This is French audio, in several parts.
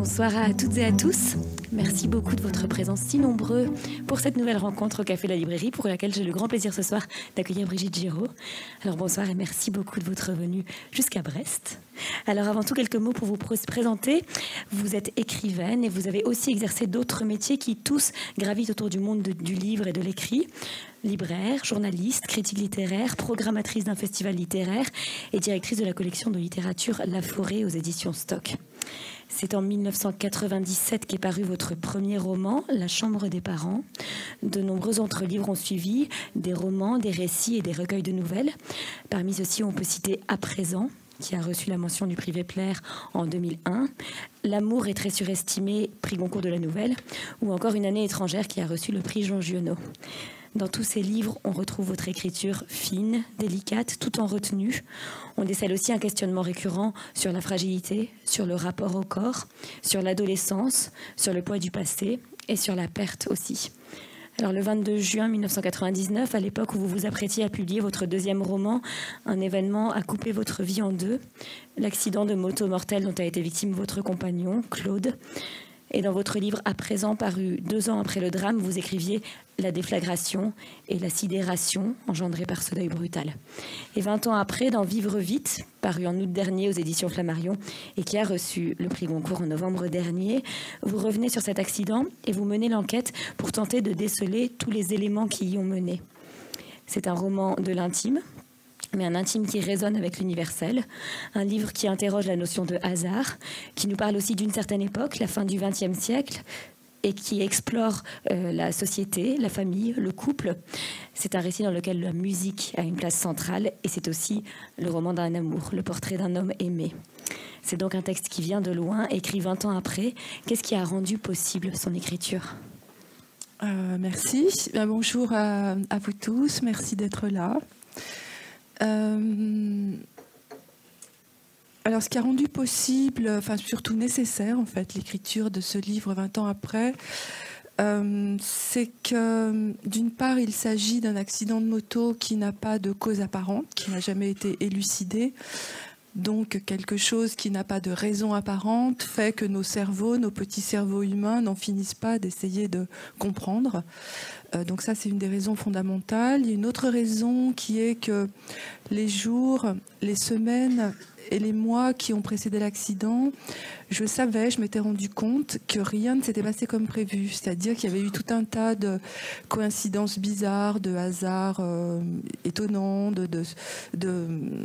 Bonsoir à toutes et à tous. Merci beaucoup de votre présence si nombreux pour cette nouvelle rencontre au Café La Librairie, pour laquelle j'ai le grand plaisir ce soir d'accueillir Brigitte Giraud. Alors bonsoir et merci beaucoup de votre venue jusqu'à Brest. Alors avant tout, quelques mots pour vous présenter. Vous êtes écrivaine et vous avez aussi exercé d'autres métiers qui tous gravitent autour du monde du livre et de l'écrit. Libraire, journaliste, critique littéraire, programmatrice d'un festival littéraire et directrice de la collection de littérature La Forêt aux éditions Stock. C'est en 1997 qu'est paru votre premier roman, La Chambre des parents. De nombreux autres livres ont suivi, des romans, des récits et des recueils de nouvelles. Parmi ceux-ci, on peut citer À présent, qui a reçu la mention du prix Vepler en 2001, L'amour est très surestimé, prix Goncourt de la Nouvelle, ou encore Une année étrangère qui a reçu le prix Jean Giono. Dans tous ces livres, on retrouve votre écriture fine, délicate, tout en retenue. On décèle aussi un questionnement récurrent sur la fragilité, sur le rapport au corps, sur l'adolescence, sur le poids du passé et sur la perte aussi. Alors le 22 juin 1999, à l'époque où vous vous apprêtiez à publier votre deuxième roman, un événement a coupé votre vie en deux. L'accident de moto mortel dont a été victime votre compagnon, Claude. Et dans votre livre À présent, paru 2 ans après le drame, vous écriviez la déflagration et la sidération engendrée par ce deuil brutal. Et 20 ans après, dans Vivre vite, paru en août dernier aux éditions Flammarion et qui a reçu le prix Goncourt en novembre dernier, vous revenez sur cet accident et vous menez l'enquête pour tenter de déceler tous les éléments qui y ont mené. C'est un roman de l'intime, mais un intime qui résonne avec l'universel, un livre qui interroge la notion de hasard, qui nous parle aussi d'une certaine époque, la fin du XXe siècle, et qui explore la société, la famille, le couple. C'est un récit dans lequel la musique a une place centrale, et c'est aussi le roman d'un amour, le portrait d'un homme aimé. C'est donc un texte qui vient de loin, écrit 20 ans après. Qu'est-ce qui a rendu possible son écriture ? Merci. Bonjour à vous tous, merci d'être là. Alors, ce qui a rendu possible, enfin surtout nécessaire en fait, l'écriture de ce livre 20 ans après, c'est que d'une part, il s'agit d'un accident de moto qui n'a pas de cause apparente, qui n'a jamais été élucidé. Donc quelque chose qui n'a pas de raison apparente fait que nos cerveaux, nos petits cerveaux humains n'en finissent pas d'essayer de comprendre. Donc ça, c'est une des raisons fondamentales. Il y a une autre raison qui est que les jours, les semaines et les mois qui ont précédé l'accident, je m'étais rendu compte que rien ne s'était passé comme prévu. C'est-à-dire qu'il y avait eu tout un tas de coïncidences bizarres, de hasards étonnants,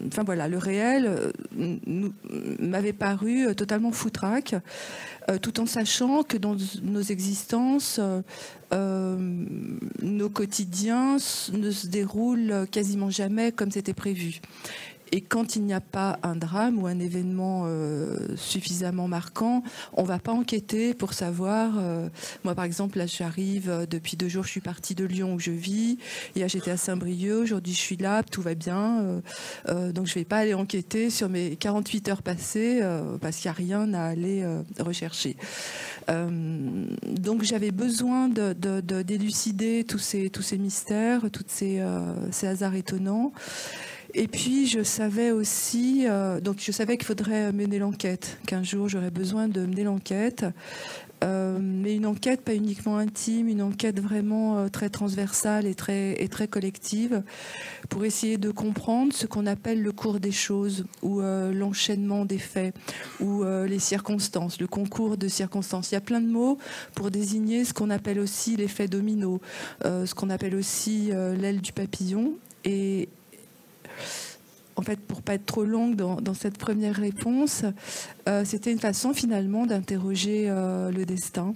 enfin voilà, le réel m'avait paru totalement foutraque, tout en sachant que dans nos existences, nos quotidiens ne se déroulent quasiment jamais comme c'était prévu. Et quand il n'y a pas un drame ou un événement suffisamment marquant, on ne va pas enquêter pour savoir. Moi, par exemple, là, j'arrive, depuis 2 jours, je suis partie de Lyon où je vis. Hier, j'étais à Saint-Brieuc. Aujourd'hui, je suis là, tout va bien. Donc, je ne vais pas aller enquêter sur mes 48 heures passées parce qu'il n'y a rien à aller rechercher. Donc, j'avais besoin d'élucider tous ces mystères, tous ces hasards étonnants. Et puis je savais aussi, je savais qu'il faudrait mener l'enquête, qu'un jour j'aurais besoin de mener l'enquête, mais une enquête pas uniquement intime, une enquête vraiment très transversale et très collective, pour essayer de comprendre ce qu'on appelle le cours des choses, ou l'enchaînement des faits, ou les circonstances, le concours de circonstances. Il y a plein de mots pour désigner ce qu'on appelle aussi l'effet domino, ce qu'on appelle aussi l'aile du papillon. Et en fait, pour pas être trop longue dans cette première réponse, c'était une façon finalement d'interroger le destin.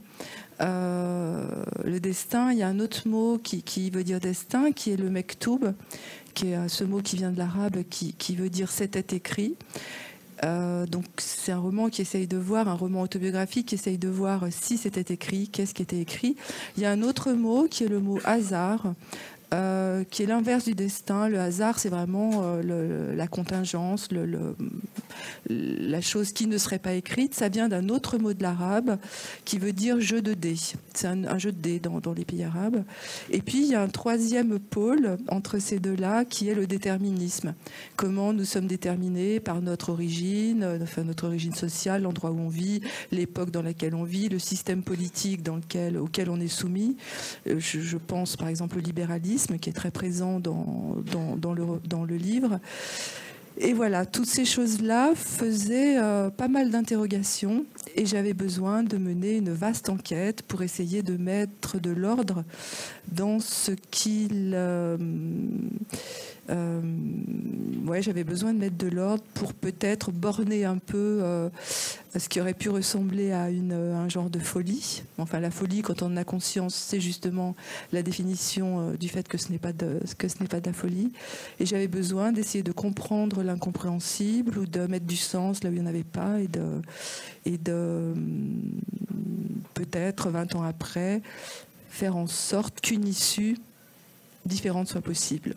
Le destin, il y a un autre mot qui veut dire destin, qui est le mektoub, qui est ce mot qui vient de l'arabe, qui veut dire c'était écrit. Donc c'est un roman qui essaye de voir, un roman autobiographique qui essaye de voir si c'était écrit, qu'est-ce qui était écrit. Il y a un autre mot qui est le mot hasard, qui est l'inverse du destin. Le hasard, c'est vraiment la contingence, la chose qui ne serait pas écrite. Ça vient d'un autre mot de l'arabe qui veut dire jeu de dés. C'est un jeu de dés dans les pays arabes. Et puis, il y a un troisième pôle entre ces deux-là qui est le déterminisme. Comment nous sommes déterminés par notre origine, enfin notre origine sociale, l'endroit où on vit, l'époque dans laquelle on vit, le système politique auquel on est soumis. Je pense par exemple au libéralisme qui est très présent dans le livre. Et voilà, toutes ces choses-là faisaient pas mal d'interrogations et j'avais besoin de mener une vaste enquête pour essayer de mettre de l'ordre dans ce qu'il... j'avais besoin de mettre de l'ordre pour peut-être borner un peu ce qui aurait pu ressembler à un genre de folie. Enfin, la folie, quand on en a conscience, c'est justement la définition du fait que ce n'est pas de la folie. Et j'avais besoin d'essayer de comprendre l'incompréhensible ou de mettre du sens là où il n'y en avait pas et de peut-être 20 ans après faire en sorte qu'une issue différente soit possible.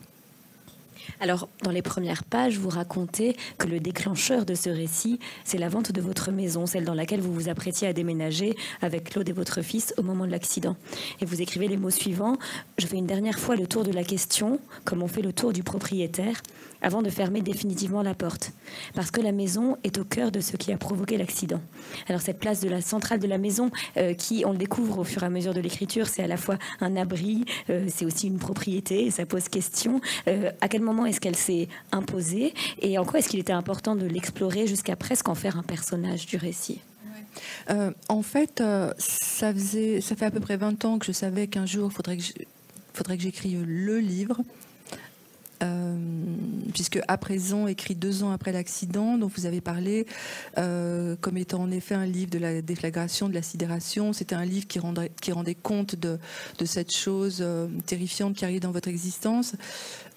Alors, dans les premières pages, vous racontez que le déclencheur de ce récit, c'est la vente de votre maison, celle dans laquelle vous vous apprêtiez à déménager avec Claude et votre fils au moment de l'accident. Et vous écrivez les mots suivants: « Je fais une dernière fois le tour de la question, comme on fait le tour du propriétaire, avant de fermer définitivement la porte. Parce que la maison est au cœur de ce qui a provoqué l'accident. » Alors, cette place de la centrale de la maison, qui, on le découvre au fur et à mesure de l'écriture, c'est à la fois un abri, c'est aussi une propriété, et ça pose question. À quel moment est-ce qu'elle s'est imposée et en quoi est-ce qu'il était important de l'explorer jusqu'à presque en faire un personnage du récit? En fait, ça fait à peu près 20 ans que je savais qu'un jour, il faudrait que j'écrive le livre. Puisque à présent, écrit 2 ans après l'accident, dont vous avez parlé, comme étant en effet un livre de la déflagration, de la sidération. C'était un livre qui rendait compte de cette chose terrifiante qui arrive dans votre existence.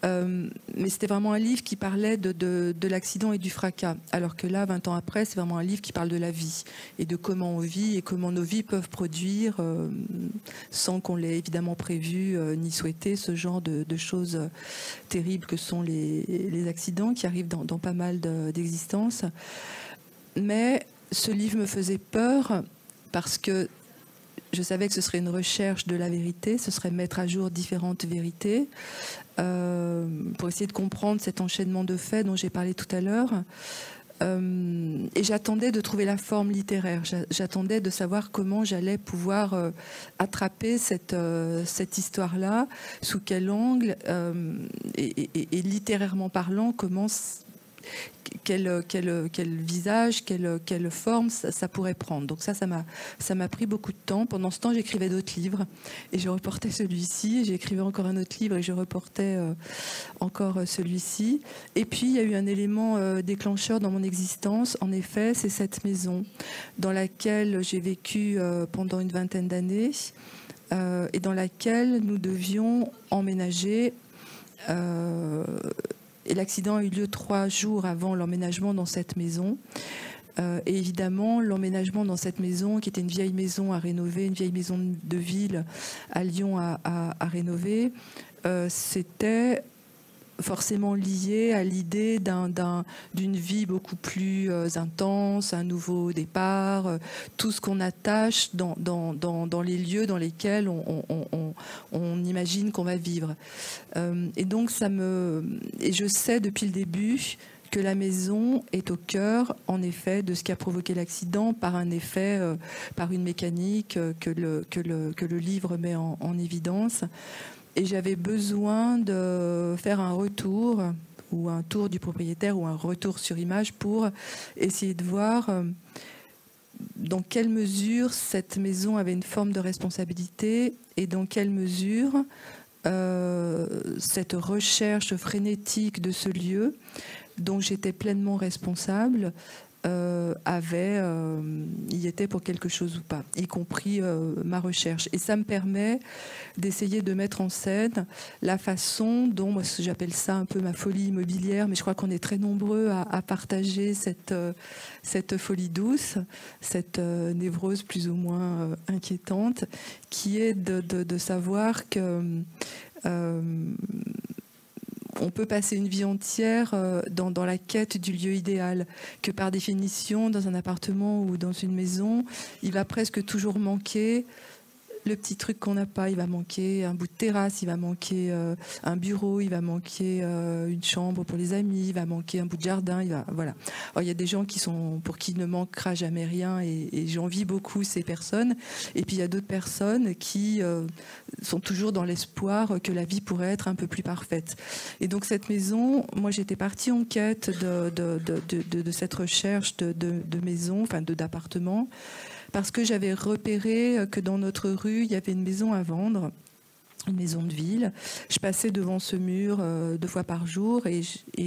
Mais c'était vraiment un livre qui parlait de l'accident et du fracas. Alors que là, 20 ans après, c'est vraiment un livre qui parle de la vie et de comment on vit et comment nos vies peuvent produire, sans qu'on l'ait évidemment prévu ni souhaité, ce genre de choses terribles que sont les accidents qui arrivent dans pas mal d'existences. Mais ce livre me faisait peur parce que je savais que ce serait une recherche de la vérité, ce serait mettre à jour différentes vérités pour essayer de comprendre cet enchaînement de faits dont j'ai parlé tout à l'heure. Et j'attendais de trouver la forme littéraire. J'attendais de savoir comment j'allais pouvoir attraper cette histoire-là, sous quel angle, et littérairement parlant, comment... Quel visage, quelle forme ça pourrait prendre. Donc ça m'a pris beaucoup de temps. Pendant ce temps, j'écrivais d'autres livres et je reportais celui-ci. J'écrivais encore un autre livre et je reportais encore celui-ci. Et puis, il y a eu un élément déclencheur dans mon existence. En effet, c'est cette maison dans laquelle j'ai vécu pendant une 20aine d'années et dans laquelle nous devions emménager. Et l'accident a eu lieu 3 jours avant l'emménagement dans cette maison. Et évidemment, l'emménagement dans cette maison, qui était une vieille maison à rénover, une vieille maison de ville à Lyon à rénover, c'était forcément lié à l'idée d'une vie beaucoup plus intense, un nouveau départ, tout ce qu'on attache dans les lieux dans lesquels on imagine qu'on va vivre. Et donc et je sais depuis le début que la maison est au cœur, en effet, de ce qui a provoqué l'accident par un effet, par une mécanique que le livre met en évidence. Et j'avais besoin de faire un retour, ou un tour du propriétaire, ou un retour sur image pour essayer de voir dans quelle mesure cette maison avait une forme de responsabilité et dans quelle mesure cette recherche frénétique de ce lieu, dont j'étais pleinement responsable, y était pour quelque chose ou pas, y compris ma recherche. Et ça me permet d'essayer de mettre en scène la façon dont, moi j'appelle ça un peu ma folie immobilière, mais je crois qu'on est très nombreux à partager cette folie douce, cette névrose plus ou moins inquiétante, qui est de savoir que On peut passer une vie entière dans la quête du lieu idéal, que par définition, dans un appartement ou dans une maison, il va presque toujours manquer le petit truc qu'on n'a pas. Il va manquer un bout de terrasse, il va manquer un bureau, il va manquer une chambre pour les amis, il va manquer un bout de jardin. Voilà. Alors, il y a des gens pour qui ne manquera jamais rien, et j'envie beaucoup ces personnes. Et puis il y a d'autres personnes qui sont toujours dans l'espoir que la vie pourrait être un peu plus parfaite. Et donc cette maison, moi j'étais partie en quête de cette recherche de maison, enfin d'appartement, parce que j'avais repéré que dans notre rue, il y avait une maison à vendre, une maison de ville. Je passais devant ce mur 2 fois par jour, et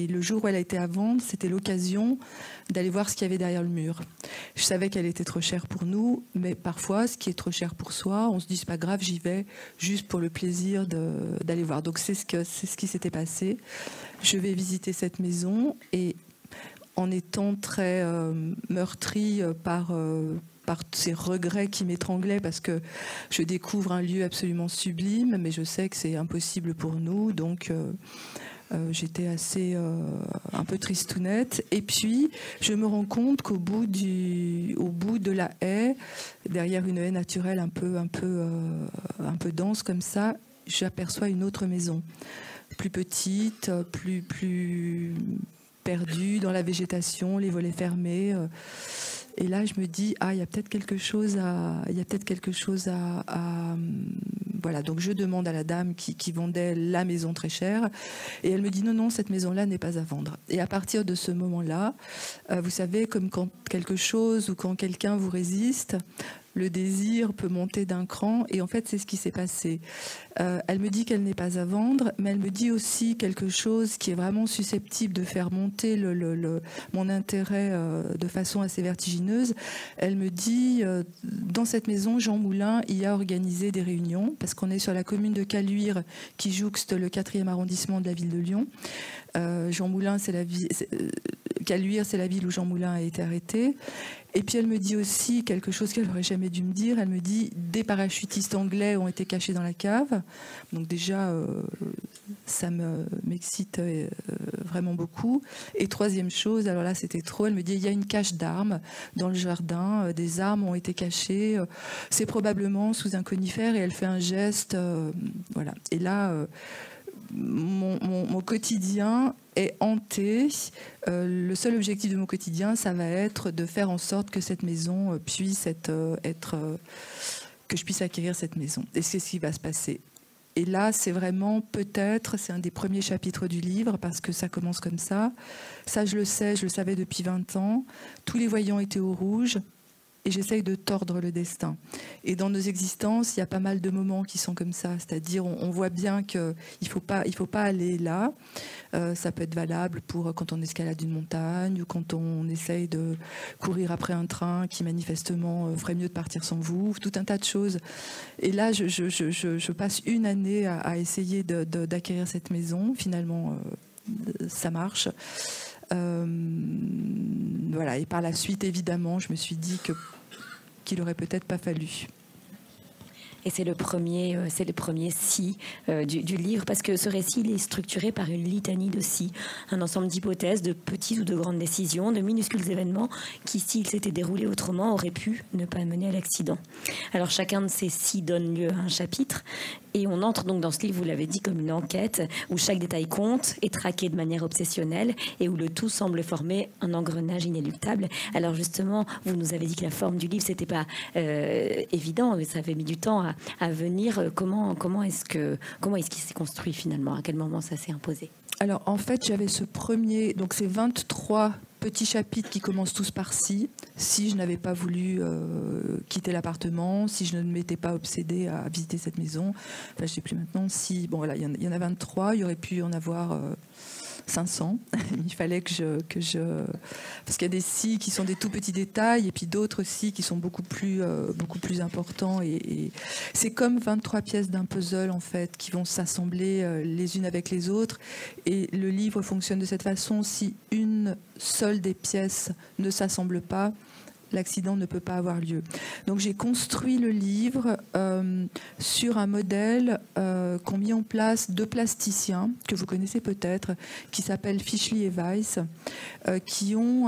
le jour où elle a été à vendre, c'était l'occasion d'aller voir ce qu'il y avait derrière le mur. Je savais qu'elle était trop chère pour nous, mais parfois, ce qui est trop cher pour soi, on se dit c'est pas grave, j'y vais juste pour le plaisir d'aller voir. Donc c'est ce qui s'était passé. Je vais visiter cette maison, et en étant très meurtrie par ces regrets qui m'étranglaient, parce que je découvre un lieu absolument sublime, mais je sais que c'est impossible pour nous, donc j'étais assez un peu tristounette. Et puis je me rends compte qu'au bout de la haie, derrière une haie naturelle un peu dense comme ça, j'aperçois une autre maison, plus petite, plus perdue dans la végétation, les volets fermés. Et là, je me dis, il y a peut-être quelque chose à voilà. Donc, je demande à la dame qui vendait la maison très chère, et elle me dit, non, cette maison-là n'est pas à vendre. Et à partir de ce moment-là, vous savez, comme quand quelque chose ou quand quelqu'un vous résiste, le désir peut monter d'un cran, et en fait, c'est ce qui s'est passé. Elle me dit qu'elle n'est pas à vendre, mais elle me dit aussi quelque chose qui est vraiment susceptible de faire monter mon intérêt de façon assez vertigineuse. Elle me dit, dans cette maison, Jean Moulin y a organisé des réunions, parce qu'on est sur la commune de Caluire, qui jouxte le 4e arrondissement de la ville de Lyon. Jean Moulin, Caluire, c'est la ville où Jean Moulin a été arrêté. Et puis elle me dit aussi quelque chose qu'elle n'aurait jamais dû me dire. Elle me dit, des parachutistes anglais ont été cachés dans la cave. Donc déjà, ça m'excite vraiment beaucoup. Et troisième chose, alors là c'était trop, elle me dit, il y a une cache d'armes dans le jardin. Des armes ont été cachées. C'est probablement sous un conifère, et elle fait un geste. Voilà. Et là, mon quotidien est hanté. Le seul objectif de mon quotidien, ça va être de faire en sorte que cette maison puisse que je puisse acquérir cette maison. Et c'est ce qui va se passer. Et là, c'est vraiment, peut-être, c'est un des premiers chapitres du livre, parce que ça commence comme ça. Ça, je le savais depuis 20 ans. Tous les voyants étaient au rouge. Et j'essaye de tordre le destin. Et dans nos existences, il y a pas mal de moments qui sont comme ça. C'est-à-dire, on voit bien qu'il ne faut pas aller là. Ça peut être valable pour quand on escalade une montagne, ou quand on essaye de courir après un train qui manifestement ferait mieux de partir sans vous. Tout un tas de choses. Et là, je passe une année à essayer d'acquérir cette maison. Finalement, ça marche. Voilà, et par la suite, évidemment, je me suis dit qu'il aurait peut-être pas fallu. Et c'est le premier si du livre, parce que ce récit, il est structuré par une litanie de si, un ensemble d'hypothèses, de petites ou de grandes décisions, de minuscules événements qui, s'ils s'étaient déroulés autrement, auraient pu ne pas mener à l'accident. Alors chacun de ces si donne lieu à un chapitre, et on entre donc dans ce livre, vous l'avez dit, comme une enquête, où chaque détail compte, est traqué de manière obsessionnelle, et où le tout semble former un engrenage inéluctable. Alors justement, vous nous avez dit que la forme du livre, c'était pas évident, ça avait mis du temps à venir. Comment est-ce qu'il s'est construit finalement? À quel moment ça s'est imposé? Alors en fait, j'avais ce premier, donc ces 23 petits chapitres qui commencent tous par si je n'avais pas voulu quitter l'appartement, si je ne m'étais pas obsédée à visiter cette maison. Enfin, je ne sais plus maintenant si, bon voilà, il y en a 23, il y aurait pu en avoir 500. Il fallait que je... Parce qu'il y a des si qui sont des tout petits détails, et puis d'autres si qui sont beaucoup plus importants. Et c'est comme 23 pièces d'un puzzle, en fait, qui vont s'assembler les unes avec les autres. Et le livre fonctionne de cette façon. Si une seule des pièces ne s'assemble pas, l'accident ne peut pas avoir lieu. Donc j'ai construit le livre sur un modèle qu'ont mis en place 2 plasticiens, que vous connaissez peut-être, qui s'appellent Fischli et Weiss, qui ont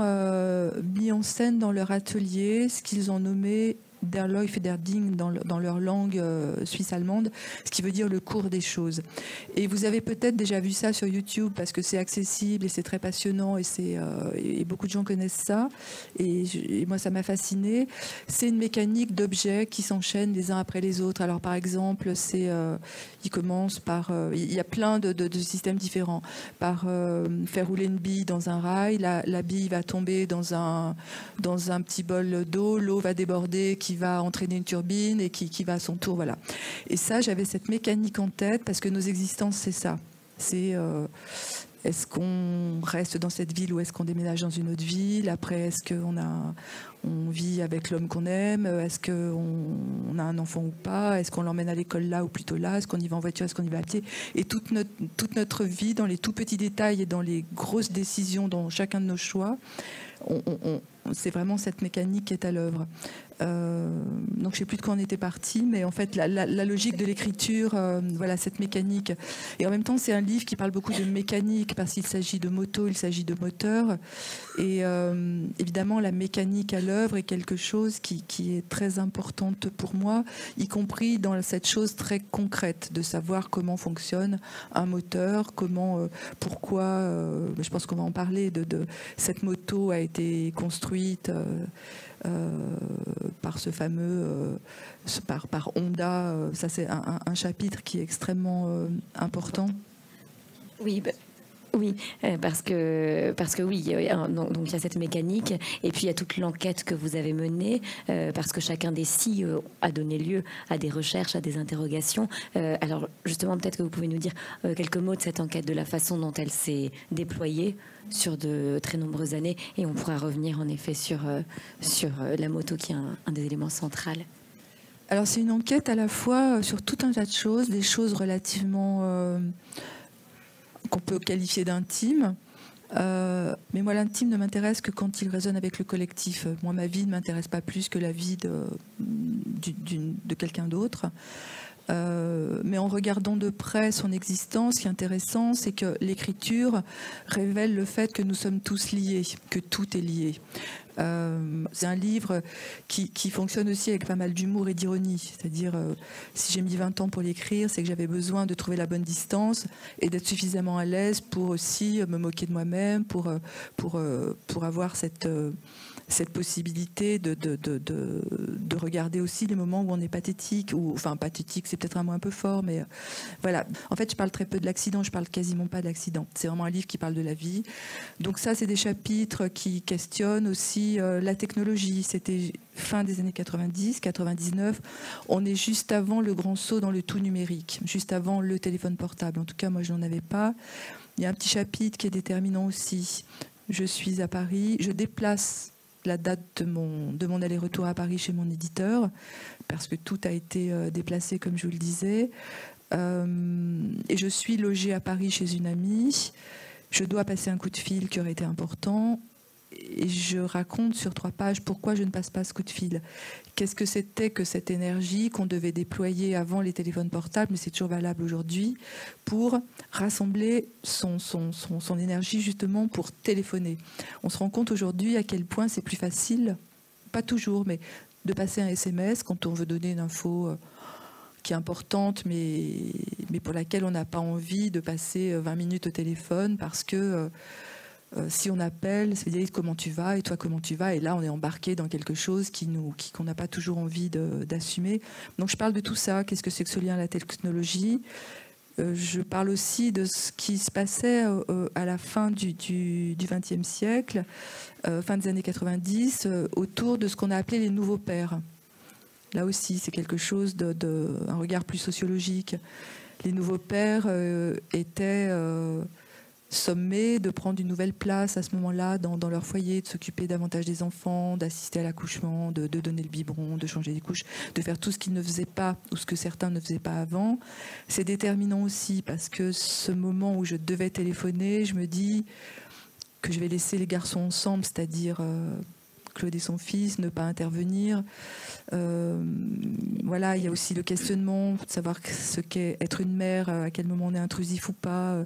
mis en scène dans leur atelier ce qu'ils ont nommé Der Lauf der Dinge dans leur langue suisse-allemande, ce qui veut dire le cours des choses. Et vous avez peut-être déjà vu ça sur YouTube parce que c'est accessible et c'est très passionnant et beaucoup de gens connaissent ça. Et moi, ça m'a fasciné. C'est une mécanique d'objets qui s'enchaînent les uns après les autres. Alors, par exemple, il commence par... il y a plein de systèmes différents. Par faire rouler une bille dans un rail, la bille va tomber dans un petit bol d'eau, l'eau va déborder, qui va entraîner une turbine et qui va à son tour, voilà. Et ça, j'avais cette mécanique en tête parce que nos existences, c'est ça. C'est est-ce qu'on reste dans cette ville ou est-ce qu'on déménage dans une autre ville? Après, est-ce qu'on vit avec l'homme qu'on aime? Est-ce qu'on a un enfant ou pas? Est-ce qu'on l'emmène à l'école là ou plutôt là? Est-ce qu'on y va en voiture? Est-ce qu'on y va à pied? Et toute notre vie, dans les tout petits détails et dans les grosses décisions, dans chacun de nos choix, c'est vraiment cette mécanique qui est à l'œuvre. Donc je ne sais plus de quoi on était parti, mais en fait la logique de l'écriture, voilà, cette mécanique. Et en même temps, c'est un livre qui parle beaucoup de mécanique parce qu'il s'agit de moto, il s'agit de moteur. Et évidemment, la mécanique à l'œuvre est quelque chose qui est très importante pour moi, y compris dans cette chose très concrète de savoir comment fonctionne un moteur, pourquoi. Je pense qu'on va en parler. Cette moto a été construite. Par ce fameux par Honda, ça c'est un chapitre qui est extrêmement important. Oui, oui, parce que oui, donc il y a cette mécanique et puis il y a toute l'enquête que vous avez menée parce que chacun des 6 a donné lieu à des recherches, à des interrogations. Alors justement, peut-être que vous pouvez nous dire quelques mots de cette enquête, de la façon dont elle s'est déployée sur de très nombreuses années, et on pourra revenir en effet sur la moto qui est un des éléments centraux. Alors c'est une enquête à la fois sur tout un tas de choses, des choses relativement qu'on peut qualifier d'intime. Mais moi, l'intime ne m'intéresse que quand il résonne avec le collectif. Moi, ma vie ne m'intéresse pas plus que la vie de quelqu'un d'autre. Mais en regardant de près son existence, ce qui est intéressant, c'est que l'écriture révèle le fait que nous sommes tous liés, que tout est lié. C'est un livre qui fonctionne aussi avec pas mal d'humour et d'ironie. C'est-à-dire, si j'ai mis 20 ans pour l'écrire, c'est que j'avais besoin de trouver la bonne distance et d'être suffisamment à l'aise pour aussi me moquer de moi-même, pour avoir cette possibilité de regarder aussi les moments où on est pathétique, enfin pathétique, c'est peut-être un mot un peu fort, mais voilà. En fait, je parle très peu de l'accident, je parle quasiment pas de l'accident. C'est vraiment un livre qui parle de la vie. Donc ça, c'est des chapitres qui questionnent aussi la technologie. C'était fin des années 90, 99. On est juste avant le grand saut dans le tout numérique, juste avant le téléphone portable. En tout cas, moi, je n'en avais pas. Il y a un petit chapitre qui est déterminant aussi. Je suis à Paris, je déplace la date de mon aller-retour à Paris chez mon éditeur, parce que tout a été déplacé, comme je vous le disais. Et je suis logée à Paris chez une amie. Je dois passer un coup de fil qui aurait été important. Et je raconte sur 3 pages pourquoi je ne passe pas ce coup de fil. Qu'est-ce que c'était que cette énergie qu'on devait déployer avant les téléphones portables, mais c'est toujours valable aujourd'hui, pour rassembler son énergie justement pour téléphoner. On se rend compte aujourd'hui à quel point c'est plus facile, pas toujours, mais de passer un SMS quand on veut donner une info qui est importante, mais pour laquelle on n'a pas envie de passer 20 minutes au téléphone parce que si on appelle, ça veut dire comment tu vas et toi comment tu vas, et là on est embarqué dans quelque chose qu'on n'a pas toujours envie d'assumer. Donc je parle de tout ça, qu'est-ce que c'est que ce lien à la technologie. Je parle aussi de ce qui se passait à la fin du XXe siècle, fin des années 90, autour de ce qu'on a appelé les nouveaux pères. Là aussi, c'est quelque chose un regard plus sociologique. Les nouveaux pères étaient sommés de prendre une nouvelle place à ce moment-là dans leur foyer, de s'occuper davantage des enfants, d'assister à l'accouchement, de donner le biberon, de changer les couches, de faire tout ce qu'ils ne faisaient pas ou ce que certains ne faisaient pas avant. C'est déterminant aussi parce que ce moment où je devais téléphoner, je me dis que je vais laisser les garçons ensemble, c'est-à-dire Claude et son fils, ne pas intervenir. Voilà, il y a aussi le questionnement de savoir ce qu'est être une mère, à quel moment on est intrusif ou pas.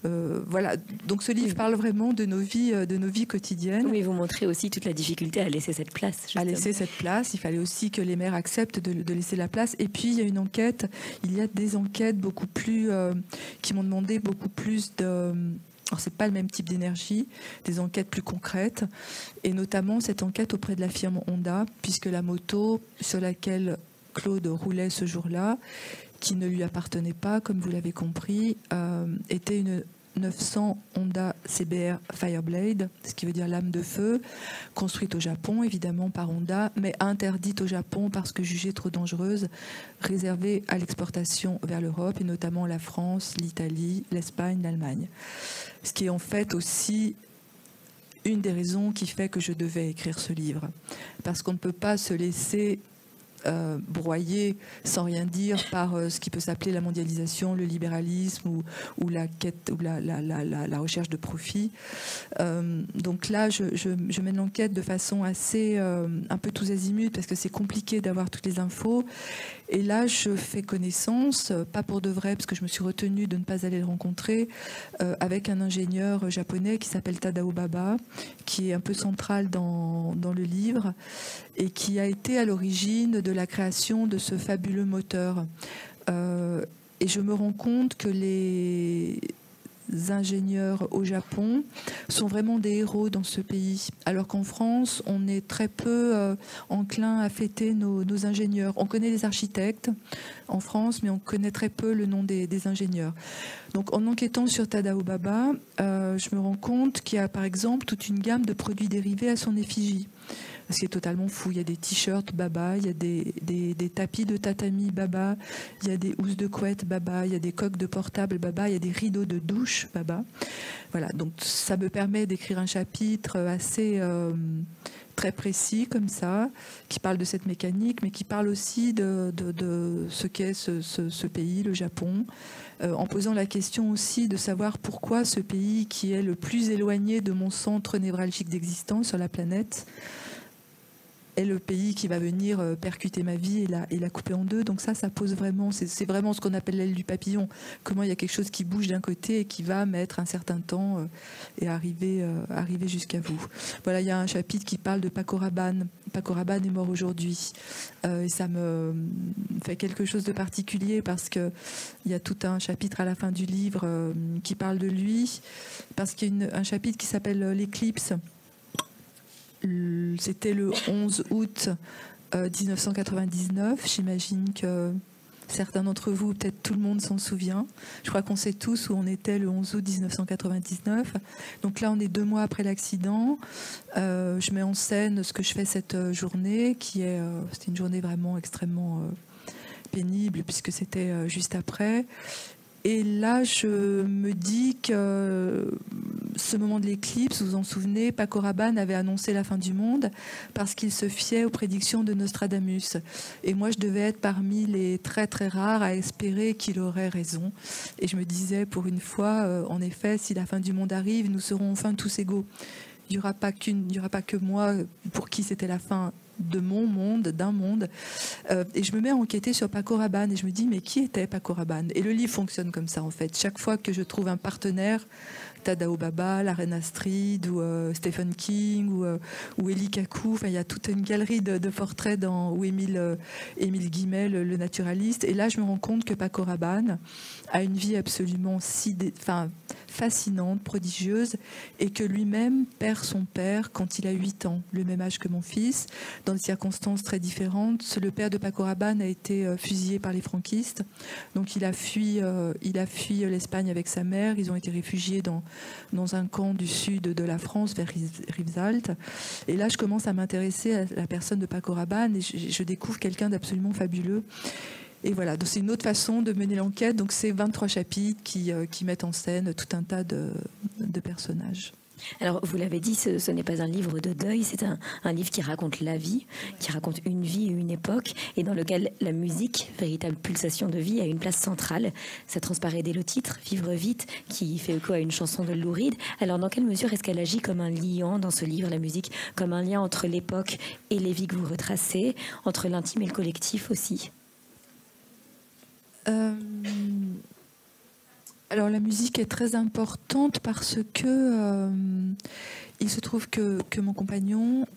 Voilà, donc ce livre parle vraiment de nos vies quotidiennes. Oui, vous montrez aussi toute la difficulté à laisser cette place. Justement. À laisser cette place, il fallait aussi que les mères acceptent de laisser la place. Et puis il y a des enquêtes beaucoup plus qui m'ont demandé beaucoup plus de... Alors, c'est pas le même type d'énergie, des enquêtes plus concrètes, et notamment cette enquête auprès de la firme Honda, puisque la moto sur laquelle Claude roulait ce jour-là, qui ne lui appartenait pas, comme vous l'avez compris, était une 900 Honda CBR Fireblade, ce qui veut dire lame de feu, construite au Japon, évidemment par Honda, mais interdite au Japon parce que jugée trop dangereuse, réservée à l'exportation vers l'Europe, et notamment la France, l'Italie, l'Espagne, l'Allemagne. Ce qui est en fait aussi une des raisons qui fait que je devais écrire ce livre. Parce qu'on ne peut pas se laisser broyé sans rien dire par ce qui peut s'appeler la mondialisation, le libéralisme ou la quête ou la recherche de profit. Donc là, je mène l'enquête de façon assez un peu tous azimuts parce que c'est compliqué d'avoir toutes les infos. Et là, je fais connaissance, pas pour de vrai, parce que je me suis retenue de ne pas aller le rencontrer, avec un ingénieur japonais qui s'appelle Tadao Baba, qui est un peu central dans le livre, et qui a été à l'origine de la création de ce fabuleux moteur. Et je me rends compte que les ingénieurs au Japon sont vraiment des héros dans ce pays, alors qu'en France on est très peu enclin à fêter nos ingénieurs. On connaît les architectes en France, mais on connaît très peu le nom des ingénieurs. Donc en enquêtant sur Tadao Baba, je me rends compte qu'il y a par exemple toute une gamme de produits dérivés à son effigie. Ce qui est totalement fou. Il y a des t-shirts Baba, il y a des tapis de tatami Baba, il y a des housses de couette Baba, il y a des coques de portable Baba, il y a des rideaux de douche Baba. Voilà, donc ça me permet d'écrire un chapitre assez très précis comme ça, qui parle de cette mécanique, mais qui parle aussi de ce qu'est ce pays, le Japon, en posant la question aussi de savoir pourquoi ce pays qui est le plus éloigné de mon centre névralgique d'existence sur la planète est le pays qui va venir percuter ma vie et la couper en deux. Donc ça pose vraiment, c'est vraiment ce qu'on appelle l'aile du papillon. Comment il y a quelque chose qui bouge d'un côté et qui va mettre un certain temps et arriver jusqu'à vous. Voilà, il y a un chapitre qui parle de Paco Rabanne. Paco Rabanne est mort aujourd'hui. Et ça me fait quelque chose de particulier parce qu'il y a tout un chapitre à la fin du livre qui parle de lui, parce qu'il y a un chapitre qui s'appelle l'éclipse. C'était le 11 août 1999. J'imagine que certains d'entre vous, peut-être tout le monde s'en souvient. Je crois qu'on sait tous où on était le 11 août 1999. Donc là, on est 2 mois après l'accident. Je mets en scène ce que je fais cette journée, c'était une journée vraiment extrêmement pénible puisque c'était juste après. Et là, je me dis que ce moment de l'éclipse, vous vous en souvenez, Paco Rabanne avait annoncé la fin du monde parce qu'il se fiait aux prédictions de Nostradamus. Et moi, je devais être parmi les très très rares à espérer qu'il aurait raison. Et je me disais, pour une fois, en effet, si la fin du monde arrive, nous serons enfin tous égaux. Il n'y aura pas que moi pour qui c'était la fin de mon monde, d'un monde. Et je me mets à enquêter sur Paco Rabanne et je me dis, mais qui était Paco Rabanne? Et le livre fonctionne comme ça, en fait. Chaque fois que je trouve un partenaire, Tadao Baba, la reine Astrid, ou Stephen King, ou Elie Kakou, enfin, il y a toute une galerie de portraits ou Émile Guimet, le naturaliste. Et là, je me rends compte que Paco Rabanne a une vie absolument fascinante, prodigieuse, et que lui-même perd son père quand il a 8 ans, le même âge que mon fils, dans des circonstances très différentes. Le père de Paco Rabanne a été fusillé par les franquistes, donc il a fui l'Espagne avec sa mère. Ils ont été réfugiés dans un camp du sud de la France, vers Rivesaltes. Et là, je commence à m'intéresser à la personne de Paco Rabanne et je découvre quelqu'un d'absolument fabuleux. Et voilà, donc c'est une autre façon de mener l'enquête. Donc c'est 23 chapitres qui mettent en scène tout un tas de personnages. Alors, vous l'avez dit, ce n'est pas un livre de deuil, c'est un livre qui raconte la vie, qui raconte une vie et une époque, et dans lequel la musique, véritable pulsation de vie, a une place centrale. Ça transparaît dès le titre, Vivre vite, qui fait écho à une chanson de Lou Reed. Alors, dans quelle mesure est-ce qu'elle agit comme un liant dans ce livre, la musique, comme un lien entre l'époque et les vies que vous retracez, entre l'intime et le collectif aussi? Alors la musique est très importante parce que il se trouve que mon compagnon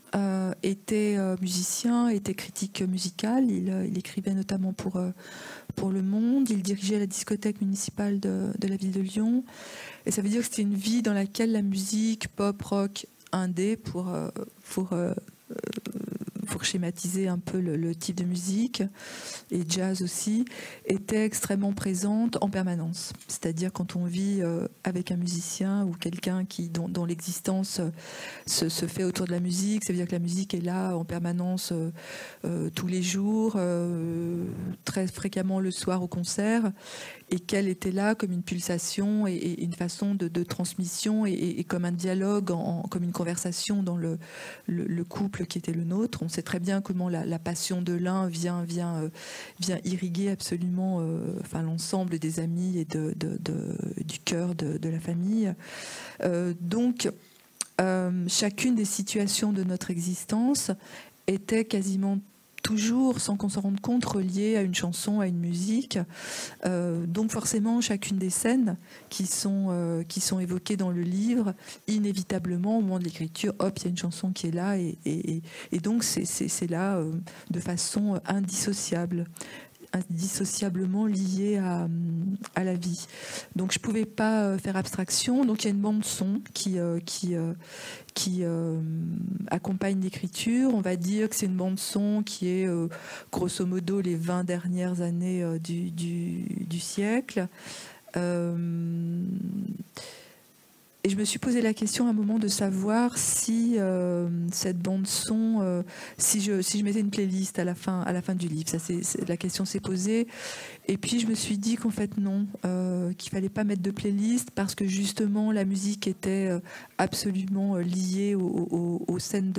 était musicien, était critique musical. Il écrivait notamment pour Le Monde. Il dirigeait la discothèque municipale de la ville de Lyon. Et ça veut dire que c'était une vie dans laquelle la musique pop, rock, indé, pour schématiser un peu le type de musique, et jazz aussi, était extrêmement présente en permanence. C'est-à-dire quand on vit avec un musicien ou quelqu'un dont l'existence se fait autour de la musique, ça veut dire que la musique est là en permanence tous les jours, très fréquemment le soir au concert, et qu'elle était là comme une pulsation et une façon de transmission et comme un dialogue, comme une conversation dans le couple qui était le nôtre. On sait très bien comment la passion de l'un vient irriguer absolument l'ensemble des amis et du cœur de la famille. Donc, chacune des situations de notre existence était quasiment toujours, sans qu'on s'en rende compte, reliée à une chanson, à une musique. Donc forcément, chacune des scènes qui sont évoquées dans le livre, inévitablement, au moment de l'écriture, hop, il y a une chanson qui est là, et donc c'est là de façon indissociablement liée à la vie. Donc je ne pouvais pas faire abstraction. Donc il y a une bande son qui accompagne l'écriture. On va dire que c'est une bande son qui est grosso modo les 20 dernières années du siècle. Et je me suis posé la question à un moment de savoir si cette bande son, si je mettais une playlist à la fin du livre. La question s'est posée. Et puis je me suis dit qu'en fait non, qu'il fallait pas mettre de playlist parce que justement la musique était absolument liée aux scènes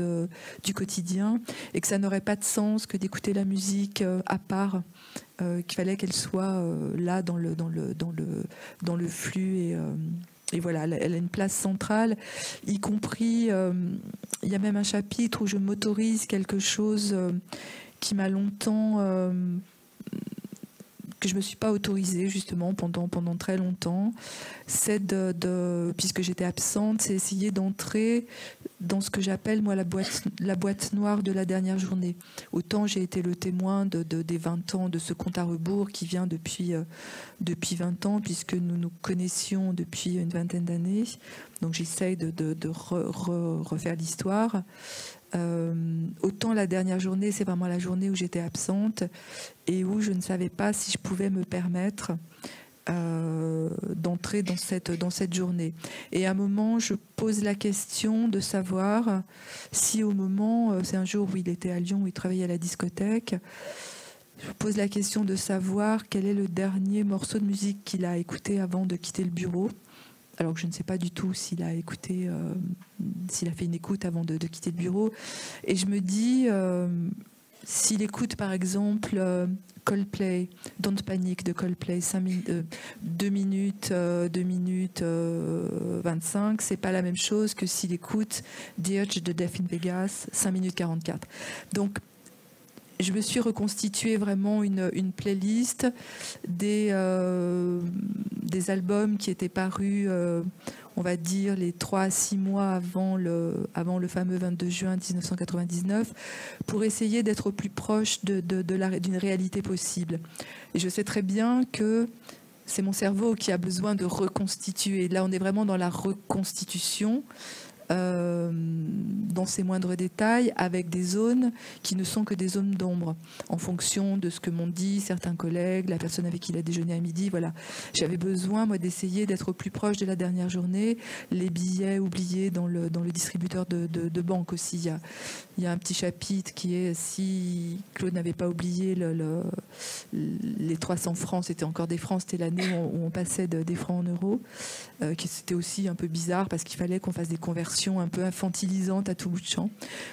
du quotidien, et que ça n'aurait pas de sens que d'écouter la musique à part. Qu'il fallait qu'elle soit là dans le flux, et voilà, elle a une place centrale, y compris, il y a même un chapitre où je m'autorise quelque chose qui m'a longtemps, que je ne me suis pas autorisée justement pendant très longtemps, c'est puisque j'étais absente, c'est essayer d'entrer dans ce que j'appelle moi la boîte noire de la dernière journée. Autant j'ai été le témoin des 20 ans de ce compte à rebours qui vient depuis 20 ans, puisque nous nous connaissions depuis une vingtaine d'années. Donc j'essaye de refaire l'histoire. Autant la dernière journée, c'est vraiment la journée où j'étais absente et où je ne savais pas si je pouvais me permettre d'entrer dans cette journée. Et à un moment, je pose la question de savoir si au moment, c'est un jour où il était à Lyon, où il travaillait à la discothèque, je pose la question de savoir quel est le dernier morceau de musique qu'il a écouté avant de quitter le bureau. Alors que je ne sais pas du tout s'il a écouté, s'il a fait une écoute avant de quitter le bureau. Et je me dis, s'il écoute par exemple Coldplay, Don't Panic de Coldplay, 2 minutes 25, c'est pas la même chose que s'il écoute The Urge de Death in Vegas, 5 minutes 44. Donc, je me suis reconstitué vraiment une playlist des albums qui étaient parus, on va dire, les 3 à 6 mois avant le fameux 22 juin 1999, pour essayer d'être au plus proche d'une réalité possible. Et je sais très bien que c'est mon cerveau qui a besoin de reconstituer. Là, on est vraiment dans la reconstitution. dans ses moindres détails, avec des zones qui ne sont que des zones d'ombre, en fonction de ce que m'ont dit certains collègues, la personne avec qui il a déjeuné à midi. Voilà. J'avais besoin, moi, d'essayer d'être au plus proche de la dernière journée. Les billets oubliés dans le distributeur de banque aussi. Il y a un petit chapitre qui est si Claude n'avait pas oublié les 300 francs, c'était encore des francs, c'était l'année où on passait des francs en euros, qui c'était aussi un peu bizarre parce qu'il fallait qu'on fasse des conversions un peu infantilisantes à tout bout de champ.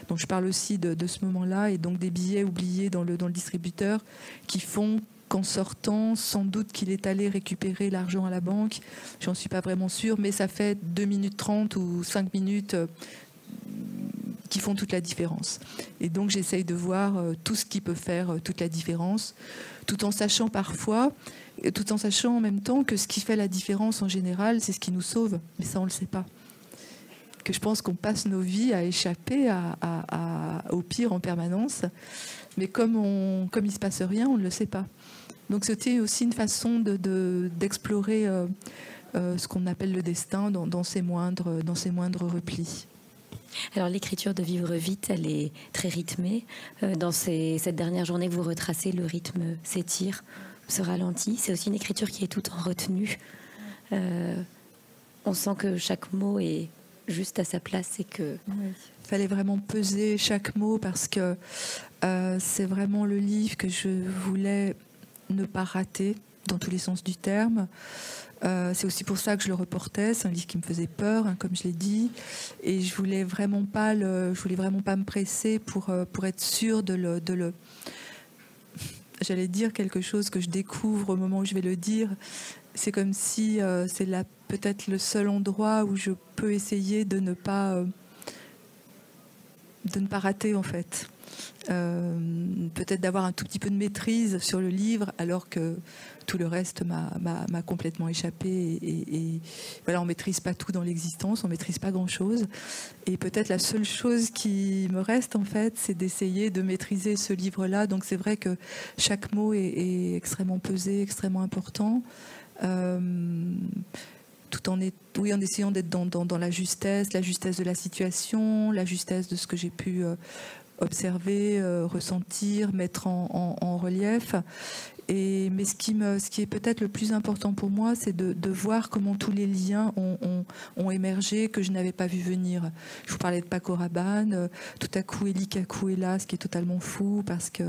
Donc je parle aussi de ce moment-là et donc des billets oubliés dans le distributeur qui font qu'en sortant, sans doute qu'il est allé récupérer l'argent à la banque. J'en suis pas vraiment sûre, mais ça fait 2 minutes 30 ou 5 minutes qui font toute la différence. Et donc j'essaye de voir tout ce qui peut faire toute la différence, tout en sachant parfois, tout en sachant en même temps que ce qui fait la différence en général, c'est ce qui nous sauve. Mais ça, on ne le sait pas. Que je pense qu'on passe nos vies à échapper au pire en permanence. Mais comme il ne se passe rien, on ne le sait pas. Donc c'était aussi une façon d'explorer ce qu'on appelle le destin dans ses moindres replis. Alors l'écriture de Vivre vite, elle est très rythmée. Dans cette dernière journée que vous retracez, le rythme s'étire, se ralentit. C'est aussi une écriture qui est toute en retenue. On sent que chaque mot est juste à sa place et que... Oui. Il fallait vraiment peser chaque mot parce que c'est vraiment le livre que je voulais ne pas rater dans tous les sens du terme. C'est aussi pour ça que je le reportais. C'est un livre qui me faisait peur, hein, comme je l'ai dit, et je voulais vraiment pas me presser pour être sûre de le. J'allais dire quelque chose que je découvre au moment où je vais le dire. C'est comme si c'est peut-être le seul endroit où je peux essayer de ne pas rater en fait. Peut-être d'avoir un tout petit peu de maîtrise sur le livre alors que tout le reste m'a complètement échappé et voilà, on maîtrise pas tout dans l'existence, on maîtrise pas grand chose et peut-être la seule chose qui me reste en fait, c'est d'essayer de maîtriser ce livre-là. Donc c'est vrai que chaque mot est extrêmement pesé, extrêmement important, tout en essayant d'être dans la justesse de la situation, la justesse de ce que j'ai pu observer, ressentir, mettre en relief. Mais ce qui est peut-être le plus important pour moi, c'est de voir comment tous les liens ont émergé que je n'avais pas vu venir. Je vous parlais de Paco Rabanne, tout à coup Élie Kakou est là, ce qui est totalement fou, parce qu'à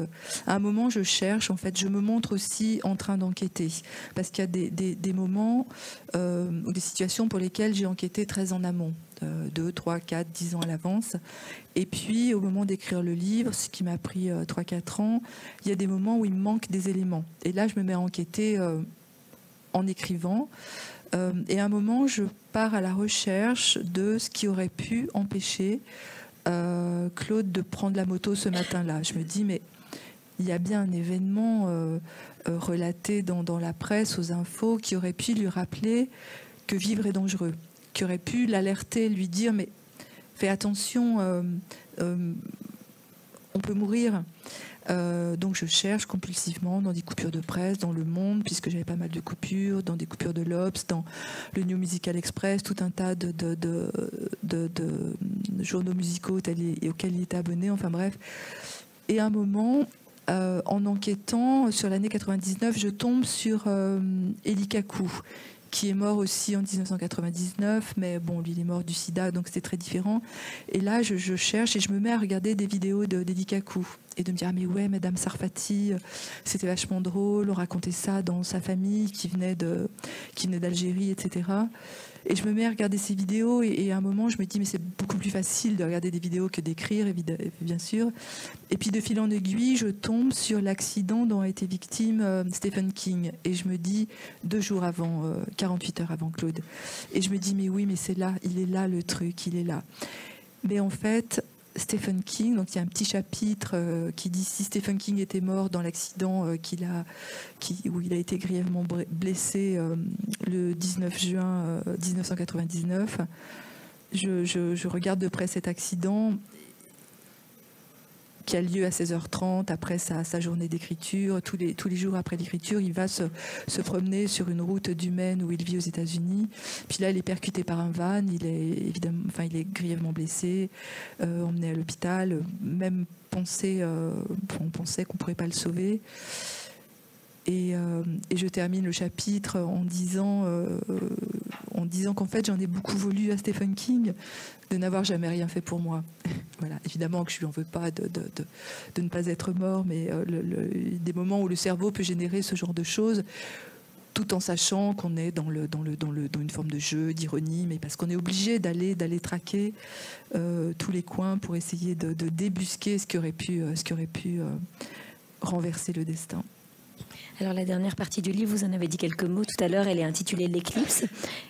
un moment je cherche, en fait, je me montre aussi en train d'enquêter, parce qu'il y a des moments ou des situations pour lesquelles j'ai enquêté très en amont. 2, 3, 4, 10 ans à l'avance. Et puis, au moment d'écrire le livre, ce qui m'a pris 3-4 ans, il y a des moments où il me manque des éléments. Et là, je me mets à enquêter en écrivant. Et à un moment, je pars à la recherche de ce qui aurait pu empêcher Claude de prendre la moto ce matin-là. Je me dis, mais il y a bien un événement relaté dans la presse, aux infos, qui aurait pu lui rappeler que vivre est dangereux, qui aurait pu l'alerter, lui dire mais fais attention, on peut mourir. Donc je cherche compulsivement dans des coupures de presse, dans Le Monde, puisque j'avais pas mal de coupures, dans des coupures de l'Obs, dans le New Musical Express, tout un tas de journaux musicaux auxquels il était abonné, enfin bref. Et à un moment, en enquêtant sur l'année 99, je tombe sur Élie Kakou, qui est mort aussi en 1999, mais bon, lui, il est mort du sida, donc c'était très différent. Et là, je cherche et je me mets à regarder des vidéos d'Élie Kakou et de me dire, ah mais ouais, Madame Sarfati, c'était vachement drôle, on racontait ça dans sa famille qui venait d'Algérie, etc. Et je me mets à regarder ces vidéos et à un moment, je me dis, mais c'est beaucoup plus facile de regarder des vidéos que d'écrire, bien sûr. Et puis de fil en aiguille, je tombe sur l'accident dont a été victime Stephen King. Et je me dis, 2 jours avant, 48 heures avant Claude. Et je me dis, mais oui, mais c'est là, il est là le truc, il est là. Mais en fait, Stephen King, donc il y a un petit chapitre qui dit si Stephen King était mort dans l'accident où il a été grièvement blessé le 19 juin 1999, je regarde de près cet accident qui a lieu à 16h30 après sa journée d'écriture. Tous les jours après l'écriture, il va se promener sur une route du Maine où il vit aux États-Unis. Puis là, il est percuté par un van, il est grièvement blessé, emmené à l'hôpital, même on pensait qu'on ne pourrait pas le sauver. Et je termine le chapitre en disant qu'en fait j'en ai beaucoup voulu à Stephen King de n'avoir jamais rien fait pour moi. Voilà, évidemment que je lui en veux pas de ne pas être mort, mais des moments où le cerveau peut générer ce genre de choses, tout en sachant qu'on est dans une forme de jeu, d'ironie, mais parce qu'on est obligé d'aller traquer tous les coins pour essayer de débusquer ce qui aurait pu renverser le destin. Alors la dernière partie du livre, vous en avez dit quelques mots tout à l'heure, elle est intitulée L'éclipse.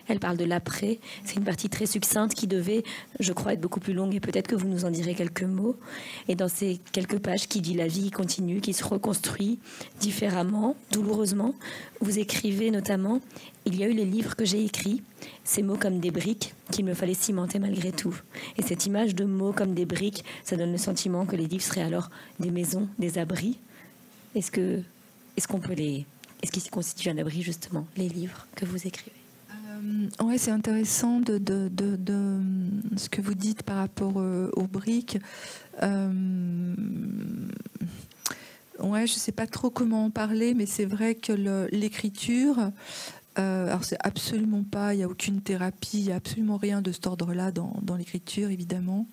Elle parle de l'après. C'est une partie très succincte qui devait, je crois, être beaucoup plus longue et peut-être que vous nous en direz quelques mots. Et dans ces quelques pages qui dit la vie qui continue, qui se reconstruit différemment, douloureusement, vous écrivez notamment « Il y a eu les livres que j'ai écrits, ces mots comme des briques qu'il me fallait cimenter malgré tout. » Et cette image de mots comme des briques, ça donne le sentiment que les livres seraient alors des maisons, des abris. Est-ce qu'ils constituent un abri, justement, les livres que vous écrivez? Oui, c'est intéressant de ce que vous dites par rapport aux briques. Ouais, je ne sais pas trop comment en parler, mais c'est vrai que l'écriture, alors c'est absolument pas, il n'y a aucune thérapie, il n'y a absolument rien de cet ordre-là dans l'écriture, évidemment.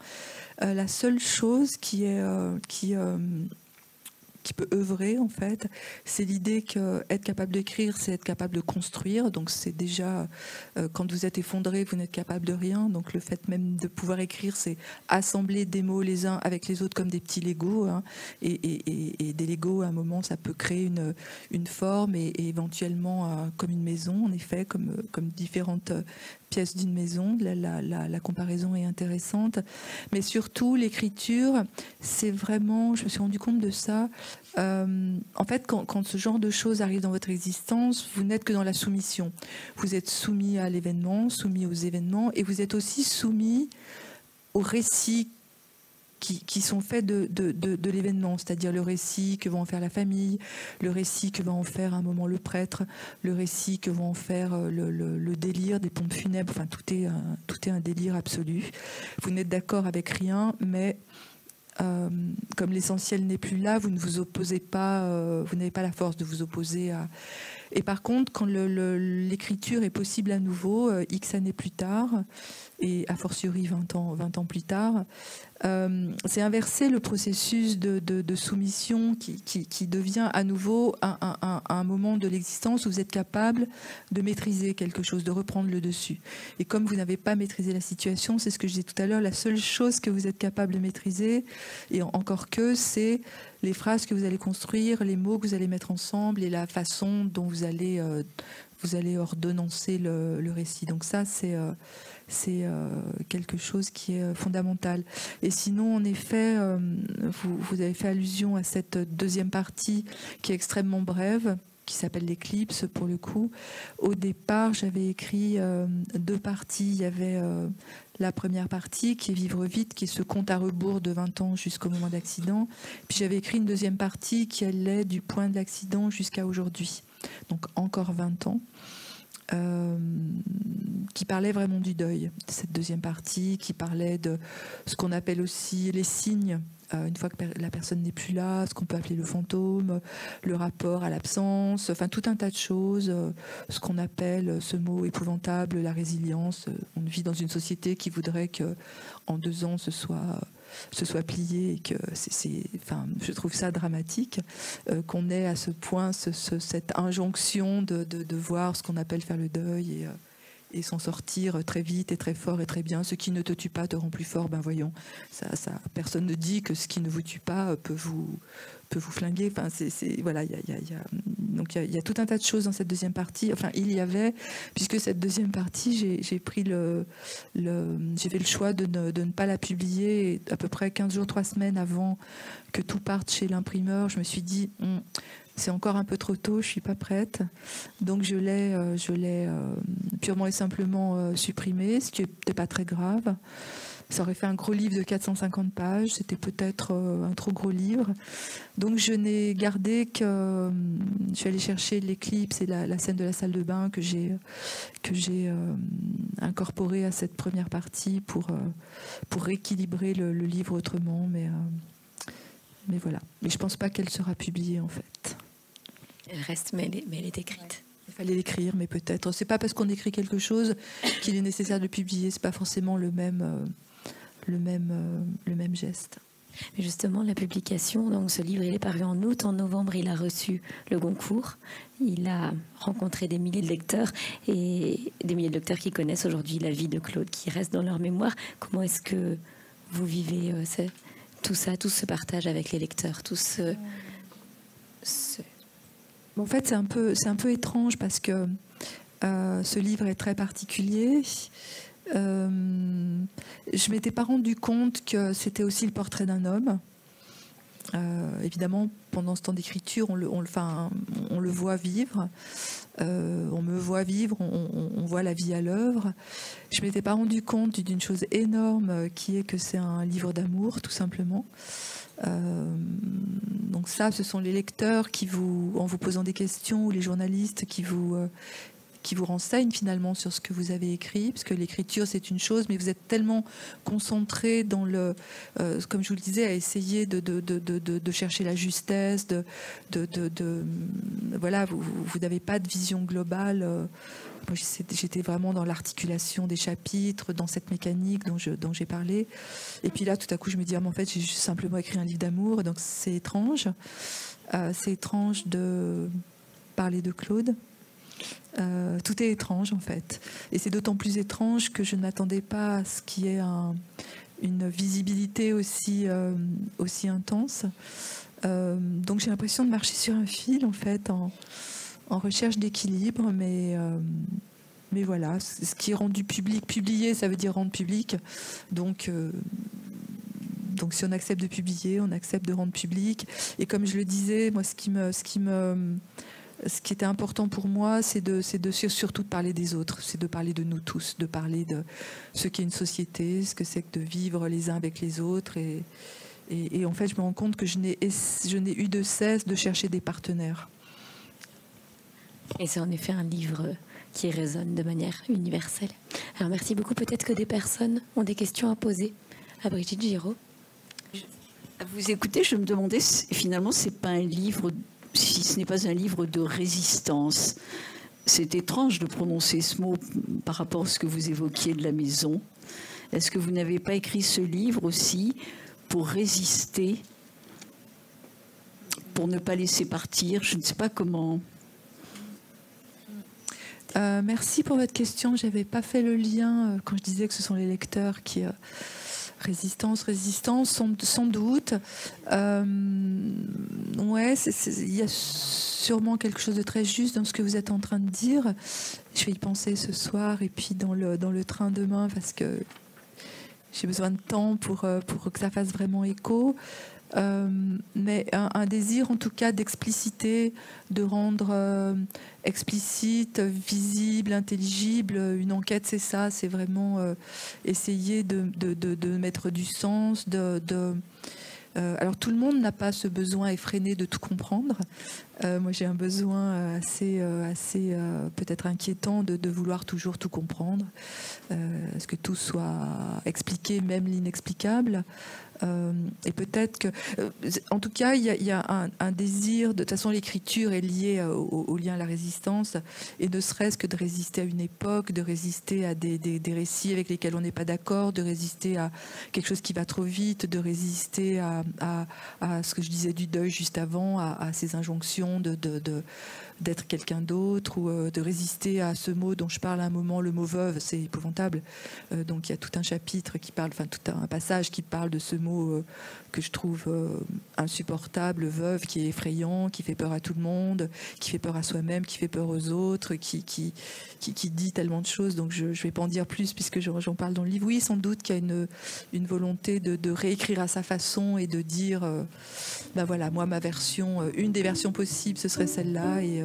La seule chose qui peut œuvrer, en fait, c'est l'idée qu'être capable d'écrire, c'est être capable de construire. Donc c'est déjà, quand vous êtes effondré, vous n'êtes capable de rien. Donc le fait même de pouvoir écrire, c'est assembler des mots les uns avec les autres comme des petits Legos. Hein. Et des Legos, à un moment, ça peut créer une forme et éventuellement comme une maison, en effet, comme différentes pièces d'une maison. La comparaison est intéressante. Mais surtout, l'écriture, c'est vraiment, je me suis rendu compte de ça, en fait, quand ce genre de choses arrive dans votre existence, vous n'êtes que dans la soumission. Vous êtes soumis à l'événement, soumis aux événements, et vous êtes aussi soumis aux récits qui sont faits de l'événement, c'est-à-dire le récit que va en faire la famille, le récit que va en faire à un moment le prêtre, le récit que va en faire le délire des pompes funèbres. Enfin, tout est un délire absolu. Vous n'êtes d'accord avec rien, mais comme l'essentiel n'est plus là, vous ne vous opposez pas, vous n'avez pas la force de vous opposer à... Et par contre, quand l'écriture est possible à nouveau, X années plus tard, et a fortiori 20 ans plus tard, c'est inverser le processus de soumission qui devient à nouveau un moment de l'existence où vous êtes capable de maîtriser quelque chose, de reprendre le dessus. Et comme vous n'avez pas maîtrisé la situation, c'est ce que je disais tout à l'heure, la seule chose que vous êtes capable de maîtriser, et encore que, c'est les phrases que vous allez construire, les mots que vous allez mettre ensemble et la façon dont vous allez ordonnancer le récit. Donc ça, c'est quelque chose qui est fondamental. Et sinon, en effet, vous avez fait allusion à cette deuxième partie qui est extrêmement brève, qui s'appelle l'éclipse pour le coup. Au départ, j'avais écrit deux parties. Il y avait la première partie qui est Vivre vite, qui est ce compte à rebours de 20 ans jusqu'au moment de l'accident. Puis j'avais écrit une deuxième partie qui allait du point de l'accident jusqu'à aujourd'hui. Donc encore 20 ans. Qui parlait vraiment du deuil, cette deuxième partie, qui parlait de ce qu'on appelle aussi les signes, une fois que la personne n'est plus là, ce qu'on peut appeler le fantôme, le rapport à l'absence, enfin tout un tas de choses, ce qu'on appelle, ce mot épouvantable, la résilience. On vit dans une société qui voudrait qu'en 2 ans, ce soit plié et que enfin, je trouve ça dramatique qu'on ait à ce point cette injonction de voir ce qu'on appelle faire le deuil et s'en sortir très vite et très fort et très bien. Ce qui ne te tue pas te rend plus fort. Ben voyons, ça, personne ne dit que ce qui ne vous tue pas peut vous flinguer. Enfin, voilà, donc il y a tout un tas de choses dans cette deuxième partie. Enfin, il y avait, puisque cette deuxième partie, j'ai fait le choix de ne pas la publier. Et à peu près 15 jours, 3 semaines avant que tout parte chez l'imprimeur, je me suis dit, c'est encore un peu trop tôt, je suis pas prête. Donc je l'ai purement et simplement supprimé, ce qui n'était pas très grave. ça aurait fait un gros livre de 450 pages, c'était peut-être un trop gros livre. Donc je n'ai gardé que... je suis allée chercher l'éclipse et la scène de la salle de bain que j'ai incorporé à cette première partie pour rééquilibrer le livre autrement. Mais voilà. Mais je ne pense pas qu'elle sera publiée en fait. Elle reste, mais elle est écrite. Il fallait l'écrire, mais peut-être. C'est pas parce qu'on écrit quelque chose qu'il est nécessaire de le publier. C'est pas forcément le même geste. Mais justement, la publication, donc ce livre, il est paru en août. En novembre, il a reçu le Goncourt. Il a rencontré des milliers de lecteurs et des milliers de lecteurs qui connaissent aujourd'hui la vie de Claude, qui reste dans leur mémoire. Comment est-ce que vous vivez tout ça, tout ce partage avec les lecteurs, tout ce... En fait, c'est un peu étrange parce que ce livre est très particulier. Je m'étais pas rendu compte que c'était aussi le portrait d'un homme. Évidemment, pendant ce temps d'écriture, on le voit vivre. On me voit vivre, on voit la vie à l'œuvre. Je m'étais pas rendu compte d'une chose énorme qui est que c'est un livre d'amour, tout simplement. Donc ça, ce sont les lecteurs qui en vous posant des questions, ou les journalistes qui vous renseignent finalement sur ce que vous avez écrit, parce que l'écriture c'est une chose, mais vous êtes tellement concentré dans comme je vous le disais, à essayer de chercher la justesse, voilà, vous n'avez pas de vision globale. Moi, j'étais vraiment dans l'articulation des chapitres, dans cette mécanique dont j'ai parlé. Et puis là, tout à coup, je me dis, en fait, j'ai juste simplement écrit un livre d'amour, donc c'est étrange. C'est étrange de parler de Claude. Tout est étrange, en fait. Et c'est d'autant plus étrange que je ne m'attendais pas à ce qu'il y ait une visibilité aussi intense. Donc j'ai l'impression de marcher sur un fil, en fait, en recherche d'équilibre, mais voilà, ce qui est rendu public, publié, ça veut dire rendre public. Donc si on accepte de publier, on accepte de rendre public. Et comme je le disais, moi, ce qui était important pour moi, c'est surtout de parler des autres, c'est de parler de nous tous, de parler de ce qu'est une société, ce que c'est que de vivre les uns avec les autres. Et en fait, je me rends compte que je n'ai eu de cesse de chercher des partenaires. Et c'est en effet un livre qui résonne de manière universelle. Alors merci beaucoup. Peut-être que des personnes ont des questions à poser à Brigitte Giraud. À vous écouter, je me demandais finalement, si ce n'est pas un livre de résistance. C'est étrange de prononcer ce mot par rapport à ce que vous évoquiez de la maison. Est-ce que vous n'avez pas écrit ce livre aussi pour résister, pour ne pas laisser partir? Je ne sais pas comment... Merci pour votre question. Je n'avais pas fait le lien quand je disais que ce sont les lecteurs qui... Résistance, sans doute. Ouais, il y a sûrement quelque chose de très juste dans ce que vous êtes en train de dire. Je vais y penser ce soir et puis dans le train demain, parce que j'ai besoin de temps pour que ça fasse vraiment écho. Mais un désir en tout cas d'expliciter, de rendre explicite, visible, intelligible. Une enquête, c'est ça, c'est vraiment essayer de mettre du sens. Alors tout le monde n'a pas ce besoin effréné de tout comprendre. Moi j'ai un besoin assez peut-être inquiétant de vouloir toujours tout comprendre, ce que tout soit expliqué, même l'inexplicable. Et peut-être que, en tout cas, il y a un désir. De toute façon, l'écriture est liée au lien à la résistance, et ne serait-ce que de résister à une époque, de résister à des récits avec lesquels on n'est pas d'accord, de résister à quelque chose qui va trop vite, de résister à ce que je disais du deuil juste avant, à ces injonctions d'être quelqu'un d'autre, ou de résister à ce mot dont je parle à un moment, le mot veuve, c'est épouvantable. Donc il y a tout un chapitre qui parle, enfin tout un passage qui parle de ce mot que je trouve insupportable, veuve, qui est effrayant, qui fait peur à tout le monde, qui fait peur à soi-même, qui fait peur aux autres, qui dit tellement de choses. Donc je ne vais pas en dire plus puisque j'en parle dans le livre. Oui, sans doute qu'il y a une volonté de réécrire à sa façon et de dire, ben voilà, moi ma version, une des versions possibles, ce serait celle-là, et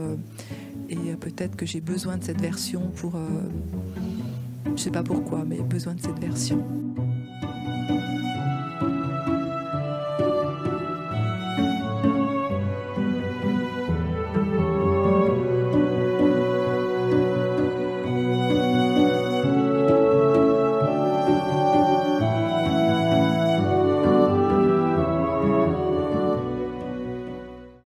peut-être que j'ai besoin de cette version pour, je ne sais pas pourquoi, mais besoin de cette version.